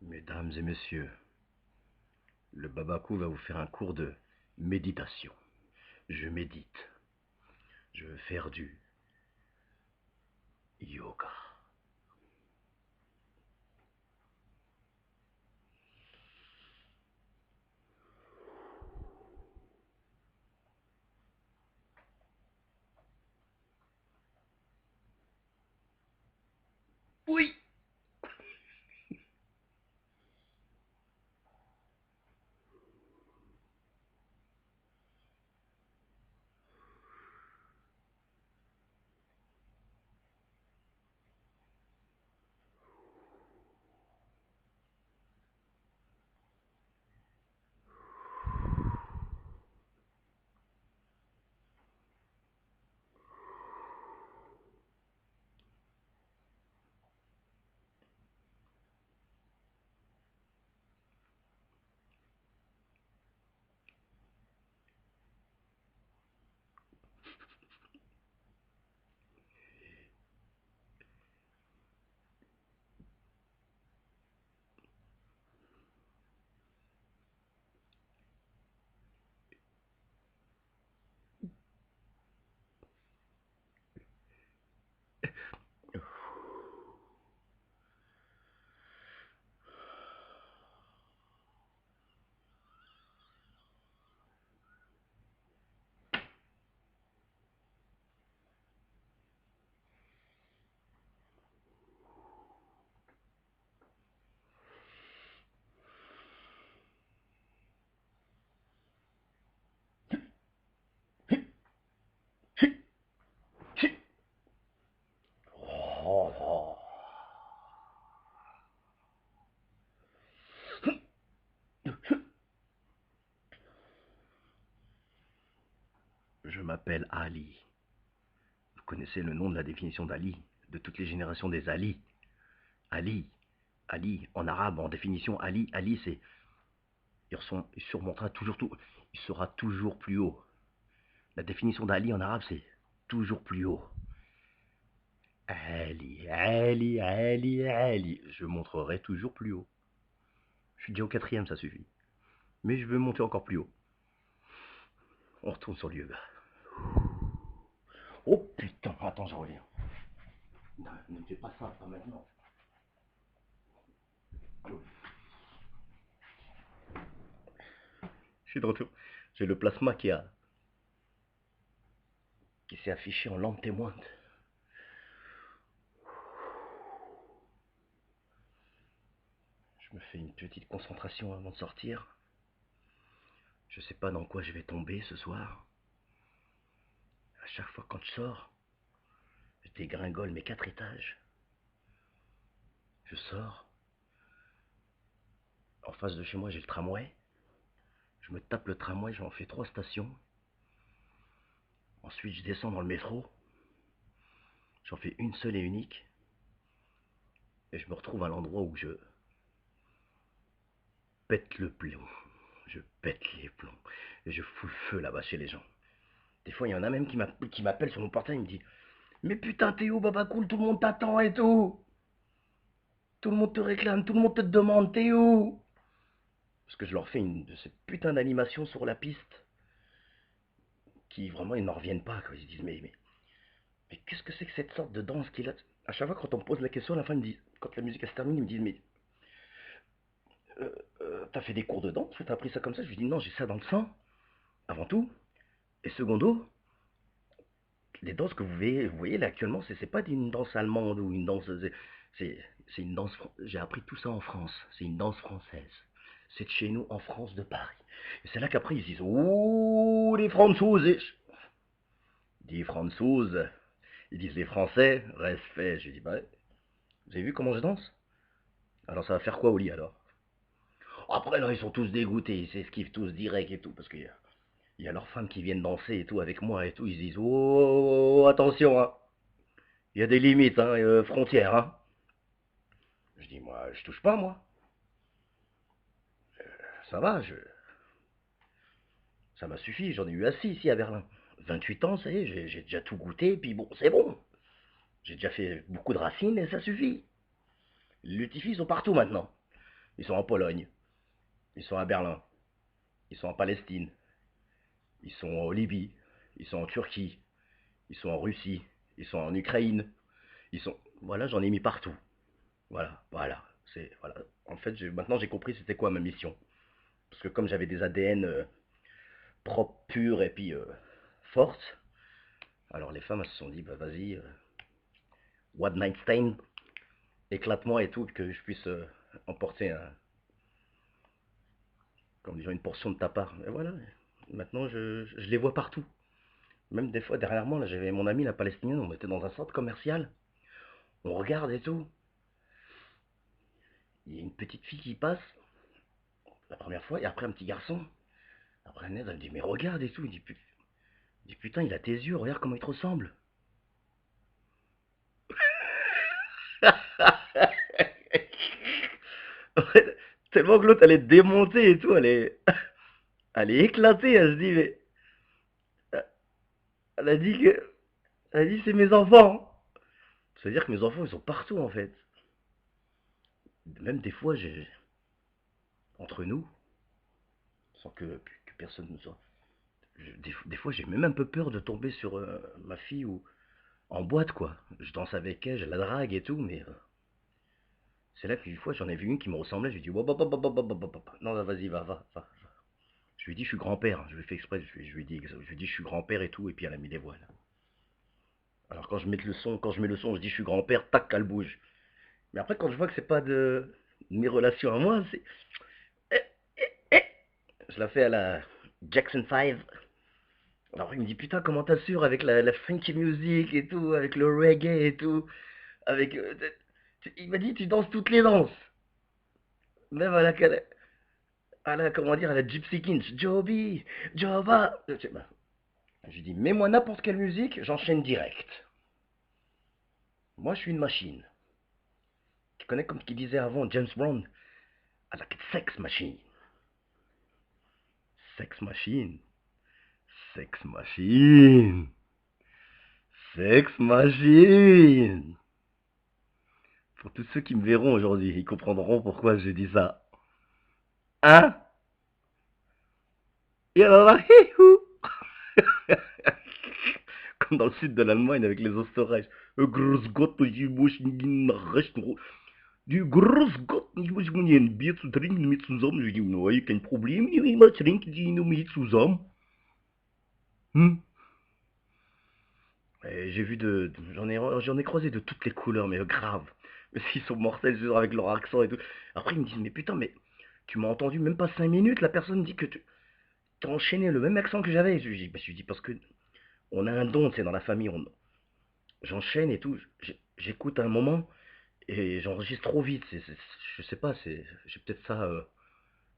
Mesdames et messieurs, le Babakou va vous faire un cours de méditation. Je médite. Je veux faire du yoga. Oui. Je m'appelle Ali. Vous connaissez le nom de la définition d'Ali, de toutes les générations des Ali. Ali, Ali, en arabe, en définition, Ali, Ali, c'est... Il surmontera toujours tout, il sera toujours plus haut. La définition d'Ali en arabe, c'est toujours plus haut. Ali, Ali, Ali, Ali. Je montrerai toujours plus haut. Je suis déjà au 4e, ça suffit. Mais je veux monter encore plus haut. On retourne sur le yoga. Oh putain, attends, je reviens. Non, ne fais pas ça, pas maintenant. Je suis de retour. J'ai le plasma qui s'est affiché en lampe témoin. Je me fais une petite concentration avant de sortir. Je sais pas dans quoi je vais tomber ce soir. À chaque fois quand je sors, je dégringole mes 4 étages. Je sors. En face de chez moi, j'ai le tramway. Je me tape le tramway, j'en fais 3 stations. Ensuite, je descends dans le métro. J'en fais une seule et unique. Et je me retrouve à l'endroit où je pète le plomb. Je pète les plombs. Et je fous le feu là-bas chez les gens. Des fois, il y en a même qui m'appelle sur mon portable, il me dit mais putain, t'es où, Babacool, tout le monde t'attend et tout. Tout le monde te réclame, tout le monde te demande, t'es où? Parce que je leur fais une de ces putains d'animations sur la piste qui vraiment ils n'en reviennent pas. Quoi. Ils se disent mais qu'est-ce que c'est que cette sorte de danse qu'il a? À chaque fois quand on me pose la question, à la fin, ils me disent, quand la musique se termine, ils me disent mais t'as fait des cours de danse ou t'as appris ça comme ça? Je lui dis non, j'ai ça dans le sang, avant tout. Et secondo, les danses que vous voyez là actuellement, c'est pas une danse allemande ou une danse. C'est une danse. J'ai appris tout ça en France. C'est une danse française. C'est de chez nous, en France, de Paris. Et c'est là qu'après ils disent ouh, les Franzoses. Dit Franzose. Ils disent les Français, respect. J'ai dit bah, vous avez vu comment je danse? Alors ça va faire quoi au lit alors? Après là, ils sont tous dégoûtés, ils s'esquivent tous direct et tout, parce qu'il y a leurs femmes qui viennent danser et tout avec moi et tout. Ils se disent oh, attention, hein. Il y a des limites, hein, frontières, hein. Je dis, moi, je touche pas, moi. Ça va, ça m'a suffi, j'en ai eu assez ici à Berlin. 28 ans, ça y est, j'ai déjà tout goûté, puis bon, c'est bon. J'ai déjà fait beaucoup de racines et ça suffit. Les lutifis sont partout maintenant. Ils sont en Pologne, ils sont à Berlin, ils sont en Palestine, ils sont en Libye, ils sont en Turquie, ils sont en Russie, ils sont en Ukraine, ils sont... Voilà, j'en ai mis partout. Voilà, voilà. Voilà. En fait, maintenant j'ai compris c'était quoi ma mission. Parce que comme j'avais des ADN propres, purs et puis fortes, alors les femmes elles se sont dit, bah vas-y, one night stand, éclate-moi et tout, que je puisse emporter comme disons, une portion de ta part. Et voilà, maintenant je les vois partout. Même des fois, derrière moi, là, j'avais mon ami la palestinienne, on était dans un centre commercial, on regarde et tout. Il y a une petite fille qui passe, la première fois, et après un petit garçon. Après elle me dit, mais regarde et tout. Il dit, putain, il a tes yeux, regarde comment il te ressemble. Tellement que l'autre, elle est démontée et tout, elle est éclatée, elle se dit, mais... Elle a dit que... Elle a dit, c'est mes enfants. C'est-à-dire que mes enfants, ils sont partout, en fait. Même des fois, entre nous, sans que personne ne soit... Des fois, j'ai même un peu peur de tomber sur ma fille ou en boîte, quoi. Je danse avec elle, je la drague et tout, mais c'est là qu'une fois, j'en ai vu une qui me ressemblait. Je lui ai dit, non, vas-y, va. Je lui ai dit, je suis grand-père. Je lui ai fait exprès. Je lui ai dit, je suis grand-père et tout, et puis elle a mis les voiles. Alors quand je mets le son, je dis, je suis grand-père, tac, elle bouge. Mais après, quand je vois que c'est pas de mes relations à moi, c'est... eh, eh. Je la fais à la Jackson 5. Alors il me dit putain comment t'assures avec la funky music et tout, avec le reggae et tout, avec il m'a dit tu danses toutes les danses, même comment dire à la Gypsy Kings, Joby, Jova. Je lui dis mets-moi n'importe quelle musique, j'enchaîne direct. Moi je suis une machine. Tu connais comme ce qu'il disait avant James Brown, I like a sex machine, sex machine, sex machine, sex machine. Pour tous ceux qui me verront aujourd'hui, ils comprendront pourquoi j'ai dit ça. Hein? Et alors là, comme dans le sud de l'Allemagne avec les Österreich. Grüß Gott, ich muss Ihnen rechten. Du Grüß Gott, ich muss mir ein Bier zu trinken mit zusammen. Je dis, ouais, kein Problem, immer trinken die nur mit zusammen. Hm? J'ai vu j'en ai croisé de toutes les couleurs, mais grave. Mais s'ils sont mortels avec leur accent et tout. Après ils me disent, mais putain, mais tu m'as entendu même pas 5 minutes, la personne dit que tu as enchaîné le même accent que j'avais. Je lui dis parce que on a un don, c'est dans la famille, j'enchaîne et tout, j'écoute un moment et j'enregistre trop vite. Je sais pas, j'ai peut-être ça.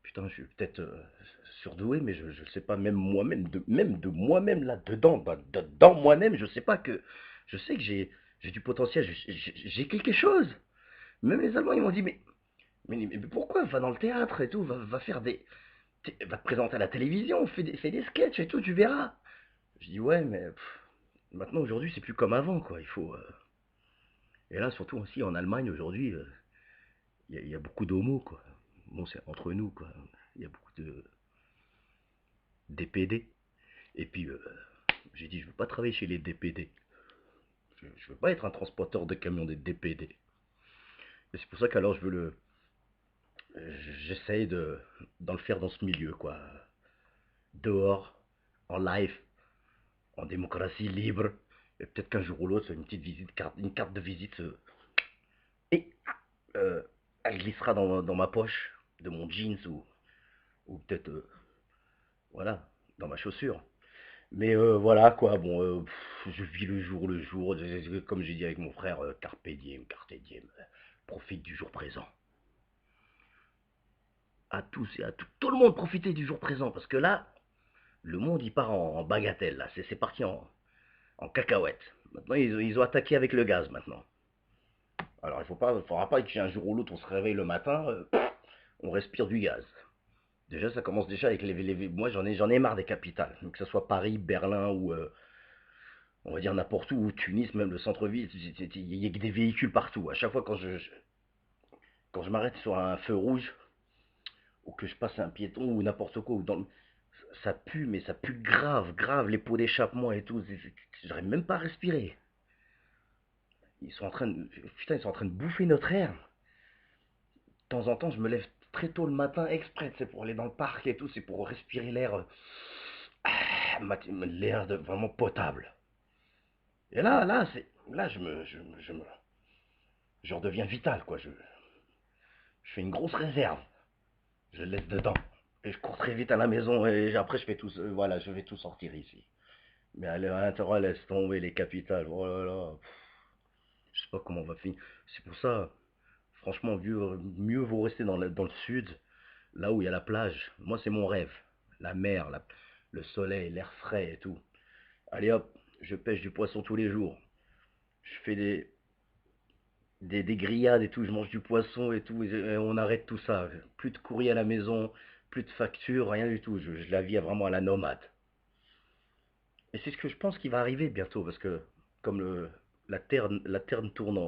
Putain, je suis peut-être surdoué, mais je sais pas, même moi-même, même de moi-même là-dedans, dedans moi-même, je sais pas que. Je sais que j'ai du potentiel, j'ai quelque chose. Même les Allemands, ils m'ont dit, mais pourquoi va dans le théâtre et tout, va faire va te présenter à la télévision, fais des sketchs et tout, tu verras. Je dis, ouais, mais maintenant, aujourd'hui, c'est plus comme avant, quoi. Il faut. Et là, surtout aussi en Allemagne, aujourd'hui, il y a beaucoup d'homos, quoi. Bon, c'est entre nous, quoi. Il y a beaucoup de DPD. Et puis, j'ai dit, je veux pas travailler chez les DPD. Je veux pas être un transporteur de camions des DPD. Et c'est pour ça qu'alors je veux j'essaye d'en le faire dans ce milieu, quoi. Dehors, en live, en démocratie libre. Et peut-être qu'un jour ou l'autre, une petite visite, une carte de visite, et euh, elle glissera dans ma poche de mon jeans ou peut-être, voilà, dans ma chaussure. Mais voilà quoi, bon, je vis le jour, comme j'ai dit avec mon frère, carpe diem, profite du jour présent. À tous et à tout le monde profitez du jour présent, parce que là, le monde il part en bagatelle, là, c'est parti en cacahuète. Maintenant ils ont attaqué avec le gaz maintenant. Alors faudra pas qu'un jour ou l'autre on se réveille le matin, on respire du gaz. Déjà ça commence déjà avec moi j'en ai marre des capitales, que ce soit Paris, Berlin ou on va dire n'importe où, Tunis, même le centre-ville, il y a des véhicules partout. À chaque fois quand je m'arrête sur un feu rouge, ou que je passe un piéton ou n'importe quoi, ou ça pue, mais ça pue grave, grave, les pots d'échappement et tout. J'arrive même pas à respirer. Ils sont en train de, putain, ils sont en train de bouffer notre air. De temps en temps, je me lève très tôt le matin exprès, c'est pour aller dans le parc et tout, c'est pour respirer l'air, l'air vraiment potable. Et là, je redeviens vital, quoi. Je fais une grosse réserve. Je le laisse dedans. Et je cours très vite à la maison et après je fais tout, voilà, je vais tout sortir ici. Mais à l'intérieur, laisse tomber les capitales. Oh là là. Je sais pas comment on va finir. C'est pour ça, franchement, mieux vaut rester dans le sud, là où il y a la plage. Moi, c'est mon rêve. La mer, le soleil, l'air frais et tout. Allez hop, je pêche du poisson tous les jours. Je fais des grillades et tout, je mange du poisson et tout. Et on arrête tout ça. Plus de courrier à la maison, plus de factures, rien du tout. Je la vis vraiment à la nomade. Et c'est ce que je pense qui va arriver bientôt, parce que comme la terre tourne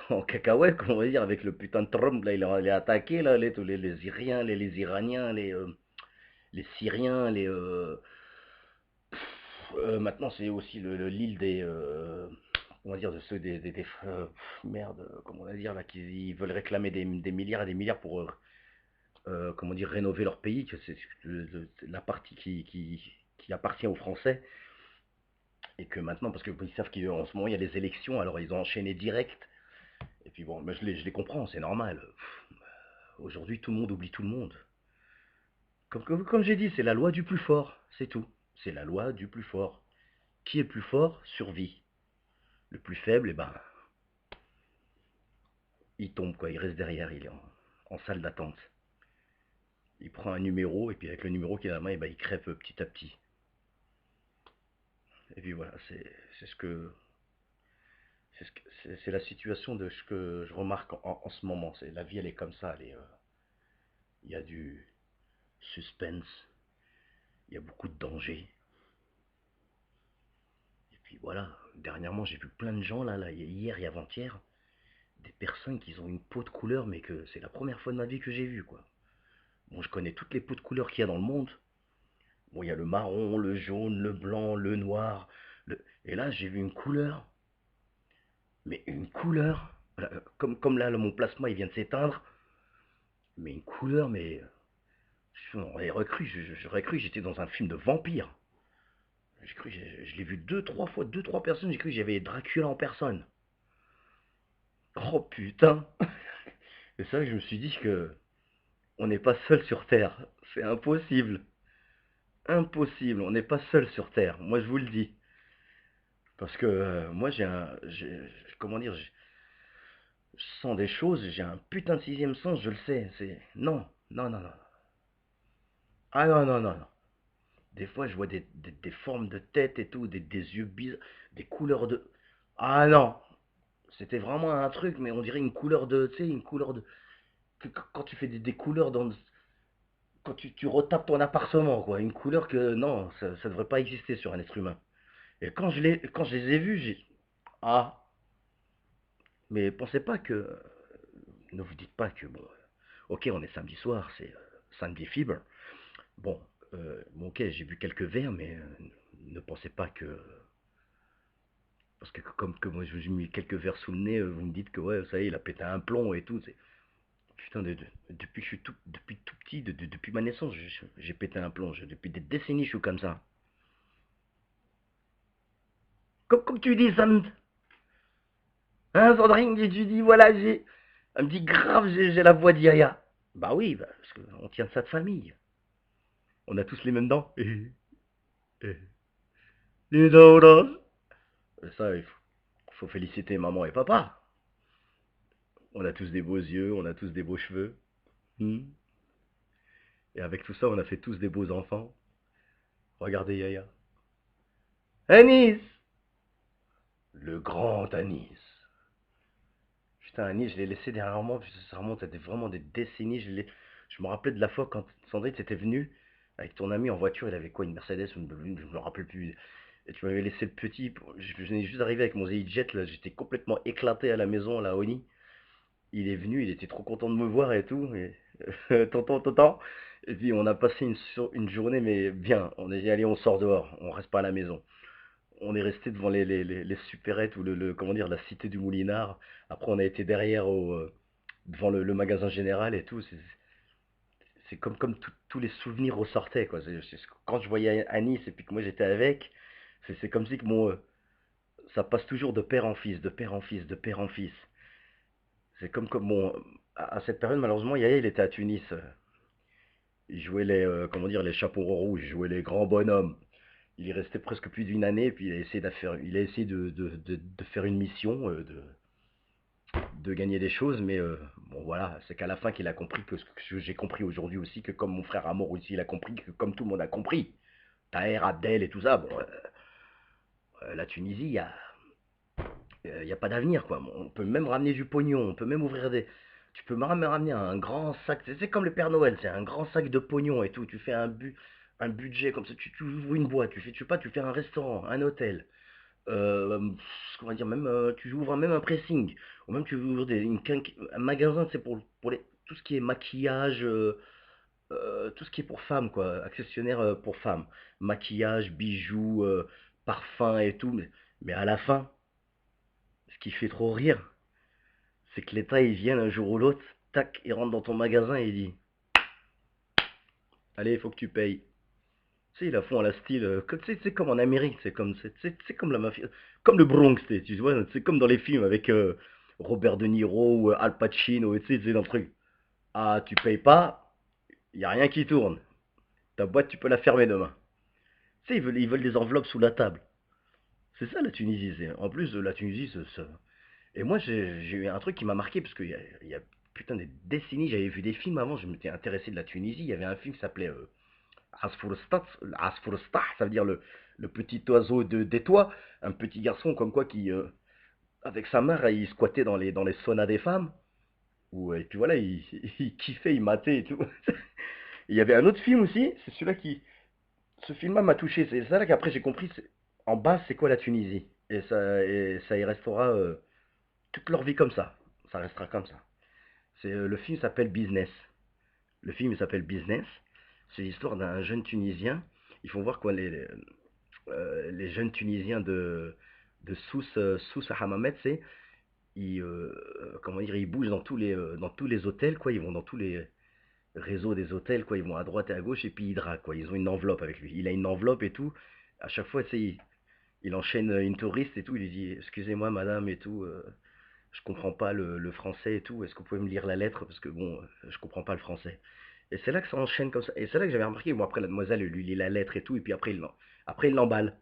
en cacahuète, comment on va dire, avec le putain de Trump, là, il est attaqué, là, tous les Iriens, les Iraniens, les Syriens, maintenant, c'est aussi l'île on va dire, de ceux merde, comment on va dire, là, qui ils veulent réclamer des milliards et des milliards pour, comment dire, rénover leur pays, que c'est la partie qui appartient aux Français. Et que maintenant, parce qu'ils savent qu'en ce moment il y a les élections, alors ils ont enchaîné direct. Et puis bon, mais je les comprends, c'est normal. Aujourd'hui, tout le monde oublie tout le monde. Comme j'ai dit, c'est la loi du plus fort, c'est tout. C'est la loi du plus fort. Qui est le plus fort survit. Le plus faible, eh ben, il tombe quoi, il reste derrière, il est en salle d'attente. Il prend un numéro et puis avec le numéro qu'il a à la main, eh ben, il crève petit à petit. Et puis voilà, c'est ce que c'est la situation de ce que je remarque en ce moment. C'est la vie, elle est comme ça. Il y a du suspense, il y a beaucoup de danger. Et puis voilà, dernièrement j'ai vu plein de gens là hier et avant-hier, des personnes qui ont une peau de couleur, mais que c'est la première fois de ma vie que j'ai vu quoi. Bon, je connais toutes les peaux de couleur qu'il y a dans le monde. Bon, il y a le marron, le jaune, le blanc, le noir. Et là, j'ai vu une couleur, mais une couleur, comme là, mon plasma il vient de s'éteindre, mais une couleur, mais j'aurais cru que j'étais dans un film de vampire. J'ai cru, je l'ai vu deux, trois fois, deux, trois personnes, j'ai cru que j'avais Dracula en personne. Oh putain! Et c'est vrai que je me suis dit que on n'est pas seul sur Terre. C'est impossible. Impossible, on n'est pas seul sur Terre. Moi je vous le dis. Parce que moi comment dire, je sens des choses, j'ai un putain de sixième sens, je le sais. Non, non, non, non. Ah non, non, non, non. Des fois je vois des formes de tête et tout, des yeux bizarres, des couleurs de... Ah non, c'était vraiment un truc, mais on dirait une couleur de, tu sais, une couleur de, quand tu fais des couleurs quand tu retapes ton appartement, quoi, une couleur que non, ça devrait pas exister sur un être humain. Et quand je les ai vus, ah, mais pensez pas que, ne vous dites pas que bon, ok, on est samedi soir, c'est samedi fever. Bon, ok, j'ai bu quelques verres, mais ne pensez pas que, parce que comme que moi je vous ai mis quelques verres sous le nez, vous me dites que ouais, ça y est, il a pété un plomb et tout. Putain, depuis que je suis depuis tout petit, depuis ma naissance, j'ai pété un plomb. Depuis des décennies, je suis comme ça. Comme tu dis, hein, Sandrine, tu dis, voilà, elle me dit grave, j'ai la voix d'Yaya. Bah oui, parce qu'on tient de ça de famille. On a tous les mêmes dents. Les dents oranges. Ça, il faut féliciter maman et papa. On a tous des beaux yeux, on a tous des beaux cheveux. Hmm. Et avec tout ça, on a fait tous des beaux enfants. Regardez Yaya. Anis! Le grand Anis. Putain, Anis, je l'ai laissé dernièrement, puis ça remonte à vraiment des décennies. Je me rappelais de la fois quand Sandrine était venue avec ton ami en voiture, il avait quoi, une Mercedes, je me rappelle plus. Et tu m'avais laissé le petit, je venais juste d'arriver avec mon ZJ, là, j'étais complètement éclaté à la maison, là, Oni. Il est venu, il était trop content de me voir et tout. tonton. Et puis on a passé une journée, mais bien. On est dit, allez, on sort dehors, on reste pas à la maison. On est resté devant les supérettes ou comment dire, la cité du Moulinard. Après, on a été derrière devant le magasin général et tout. C'est comme tous les souvenirs ressortaient, quoi. Quand je voyais Anis et puis que moi j'étais avec, c'est comme si que ça passe toujours de père en fils, de père en fils, de père en fils. C'est comme bon, à cette période, malheureusement, Yaya, il était à Tunis. Il jouait comment dire, les chapeaux rouges, il jouait les grands bonhommes. Il est resté presque plus d'une année, et puis il a essayé de faire une mission, de gagner des choses, mais bon voilà, c'est qu'à la fin qu'il a compris que ce que j'ai compris aujourd'hui aussi, que comme mon frère Amour aussi, il a compris que comme tout le monde a compris, Taher, Abdel et tout ça, bon, la Tunisie, y a pas d'avenir, quoi. On peut même ramener du pognon, on peut même ouvrir des... Tu peux même ramener un grand sac, c'est comme le Père Noël, c'est un grand sac de pognon et tout, tu fais un budget comme ça, tu ouvres une boîte, tu sais pas, tu fais un restaurant, un hôtel, comment dire, même, tu ouvres même un pressing, ou même tu ouvres un magasin, c'est pour tout ce qui est maquillage, tout ce qui est pour femmes, quoi, accessoires pour femmes, maquillage, bijoux, parfums et tout, mais à la fin, ce qui fait trop rire, c'est que l'État, il vient un jour ou l'autre, tac, il rentre dans ton magasin et il dit, allez, il faut que tu payes. Tu sais, ils la font à la style, c'est comme en Amérique, c'est comme la mafia, comme le Bronx, tu vois, c'est comme dans les films avec Robert De Niro ou Al Pacino, tu sais, c'est dans le truc. Ah, tu payes pas, il y a rien qui tourne. Ta boîte, tu peux la fermer demain. Tu sais, ils veulent des enveloppes sous la table. C'est ça la Tunisie. En plus, la Tunisie, et moi, j'ai eu un truc qui m'a marqué, parce qu'il y a putain des décennies, j'avais vu des films avant, je m'étais intéressé de la Tunisie. Il y avait un film qui s'appelait Asfourstad, Asfourstah, ça veut dire le petit oiseau des toits, un petit garçon comme quoi qui, avec sa mère, il squattait dans les saunas des femmes, et puis voilà, il kiffait, il matait et tout. Il y avait un autre film aussi, c'est celui-là ce film-là m'a touché, c'est ça là qu'après j'ai compris, en bas c'est quoi la Tunisie, et ça y restera toute leur vie comme ça restera comme ça. Le film s'appelle Business. Le film il s'appelle Business. C'est l'histoire d'un jeune Tunisien. Ils font voir quoi les jeunes Tunisiens de Sousse à Hammamet, comment dire, ils bougent dans tous les hôtels, quoi. Ils vont dans tous les réseaux des hôtels, quoi. Ils vont à droite et à gauche et puis ils draguent, quoi. Ils ont une enveloppe avec lui. Il a une enveloppe et tout. À chaque fois, tu sais, il enchaîne une touriste et tout. Il lui dit, excusez-moi, madame et tout. Je comprends pas le français et tout. Est-ce que vous pouvez me lire la lettre? Parce que bon, je comprends pas le français. Et c'est là que ça enchaîne comme ça. Et c'est là que j'avais remarqué. Bon, après, la demoiselle lui lit la lettre et tout. Et puis après, il l'emballe.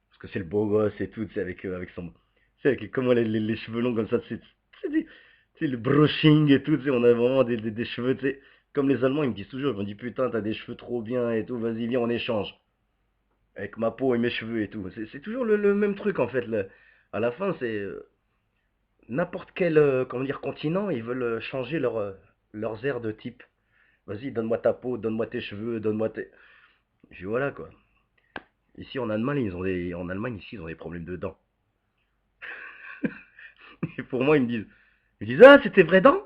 Parce que c'est le beau gosse et tout. Tu sais, avec son. Tu sais, avec comment les cheveux longs comme ça. Tu sais, le brushing et tout. Tu sais, on a vraiment des cheveux. Tu sais, comme les Allemands, ils me disent toujours. Ils me disent, putain, t'as des cheveux trop bien et tout. Vas-y, viens, on échange. Avec ma peau et mes cheveux et tout. C'est toujours le même truc en fait. À la fin, c'est n'importe quel comment dire, continent, ils veulent changer leurs airs de type. Vas-y, donne-moi ta peau, donne-moi tes cheveux, donne-moi tes. Je dis voilà quoi. Ici en Allemagne ici ils ont des problèmes de dents. Et pour moi ils me disent ah c'était vrai dents?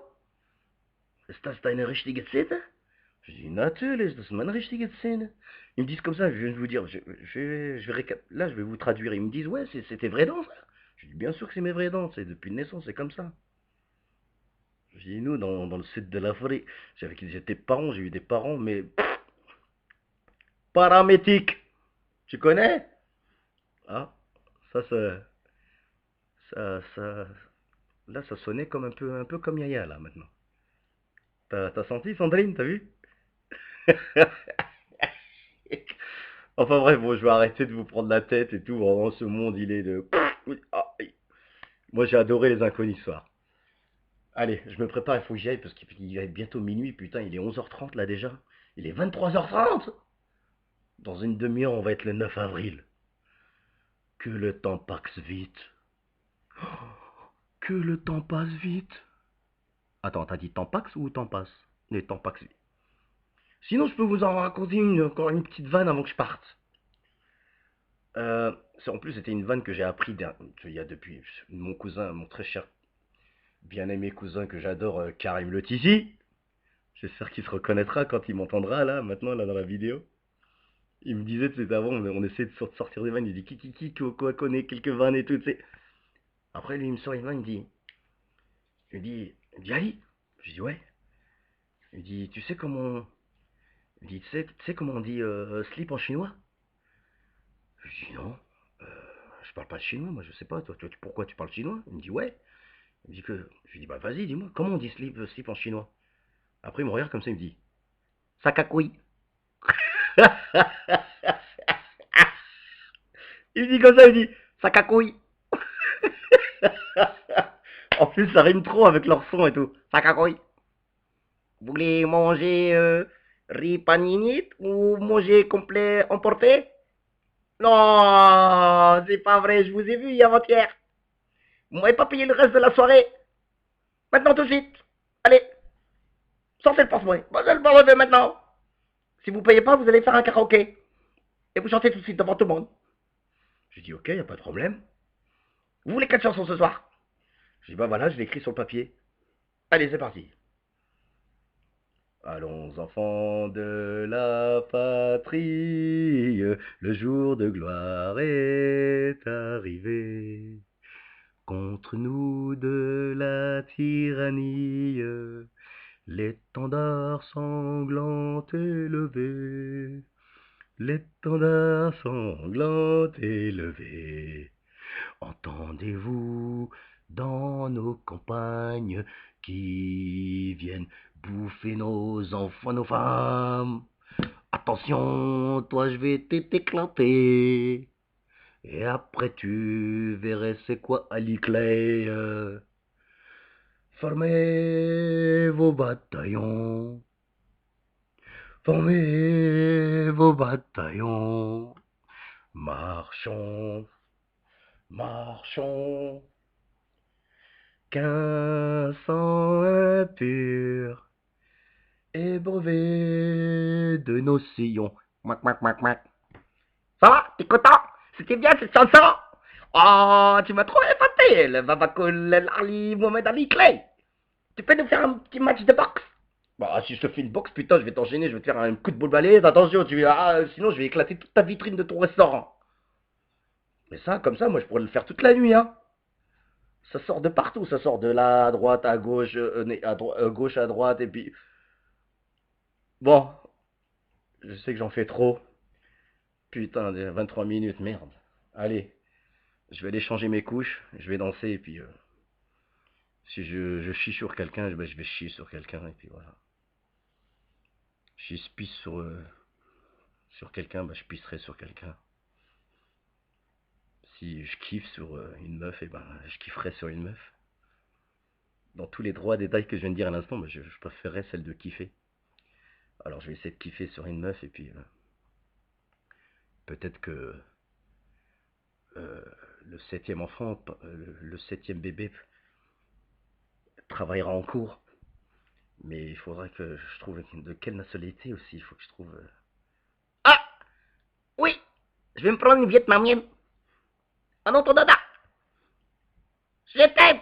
Ist das deine richtige Zähne? Je dis natürlich, das ist meine richtige Zähne. Ils me disent comme ça, je viens de vous dire, là je vais vous traduire. Ils me disent ouais c'était vrai dents ça. Je dis bien sûr que c'est mes vraies dents, c'est depuis naissance c'est comme ça. Je dis nous dans le sud de l'Afrique, j'étais parents, j'ai eu des parents mais paramétriques. Tu connais? Ah, ça, là, ça sonnait comme un peu comme Yaya, là, maintenant. T'as senti, Sandrine, t'as vu? Enfin bref, bon, je vais arrêter de vous prendre la tête et tout. Vraiment, ce monde, il est de... Ah, moi, j'ai adoré les inconnus ce soir. Allez, je me prépare, il faut que j'y aille parce qu'il va être bientôt minuit. Putain, il est 11h30 là déjà. Il est 23h30. Dans une demi-heure, on va être le 9 avril. Que le temps passe vite. Que le temps passe vite. Attends, t'as dit temps passe ou temps passe? Les temps passe vite. Sinon, je peux vous en raconter encore une petite vanne avant que je parte. En plus, c'était une vanne que j'ai appris il y a depuis mon cousin, mon très cher, bien-aimé cousin que j'adore, Karim Le Tizi. J'espère qu'il se reconnaîtra quand il m'entendra là, maintenant, là, dans la vidéo. Il me disait, tu sais, avant, on essayait de sortir des vannes, il dit quoi connaît quelques vannes et tout, tu sais. Après, lui, il me sort une vanne, il me dit, Ali? Je dis, ouais. Il me dit, tu sais comment, il me dit, tu sais comment on dit slip en chinois? Je dis, non, euh, je parle pas de chinois, moi, je sais pas, toi, pourquoi tu parles chinois? Il me dit, ouais. Il me dit que, je lui dis, bah, vas-y, dis-moi, comment on dit slip en chinois? Après, il me regarde comme ça, il me dit, sakakui. Il me dit comme ça, il me dit, sakakui. En plus, ça rime trop avec leur son et tout. Sakakoi. Vous voulez manger riz paninite ou manger complet emporté? Non, c'est pas vrai, je vous ai vu avant-hier. Vous m'avez pas payé le reste de la soirée. Maintenant tout de suite. Allez, sortez le porte-monnaie. Sortez le porte-monnaie maintenant. Si vous payez pas, vous allez faire un karaoké. Et vous chantez tout de suite devant tout le monde. Je dis ok, y a pas de problème. Vous voulez quelle chanson ce soir? Je dis bah voilà, je l'ai écrit sur le papier. Allez, c'est parti. Allons enfants de la patrie, le jour de gloire est arrivé. Contre nous de la tyrannie, l'étendard sanglant est levé. L'étendard sanglant est levé. Entendez-vous dans nos campagnes qui viennent bouffer nos enfants, nos femmes? Attention, toi je vais t'éclater. Et après tu verrais c'est quoi Ali Clay. Formez vos bataillons. Formez vos bataillons. Marchons, marchons. Qu'un sang impur est brevet de nos sillons. Mac, mac, mac, mac. Ça va? T'es content? C'était bien cette chanson? Oh, tu m'as trop épaté, le Vavakol Ali Mohamed Ali Clay. Tu peux nous faire un petit match de boxe? Bah, si je te fais une boxe, putain, je vais t'enchaîner, je vais te faire un coup de boule balai. Attention, sinon je vais éclater toute ta vitrine de ton restaurant. Mais ça, comme ça, moi je pourrais le faire toute la nuit, hein. Ça sort de partout, ça sort de là, à droite, à gauche, gauche, à droite, et puis... Bon, je sais que j'en fais trop. Putain, 23 minutes, merde. Allez, je vais aller changer mes couches, je vais danser, et puis... si je chie sur quelqu'un, je vais chier sur quelqu'un, et puis voilà. Si je pisse sur quelqu'un, bah, je pisserai sur quelqu'un. Si je kiffe sur une meuf, et ben je kifferai sur une meuf. Dans tous les droits détails que je viens de dire à l'instant, bah, je préférerais celle de kiffer. Alors je vais essayer de kiffer sur une meuf, et puis... peut-être que euh, le septième enfant, le septième bébé travaillera en cours. Mais il faudra que je trouve de quelle nationalité aussi. Il faut que je trouve. Ah oui, je vais me prendre une vietnamienne. Ah non, ton dada. Je t'aime.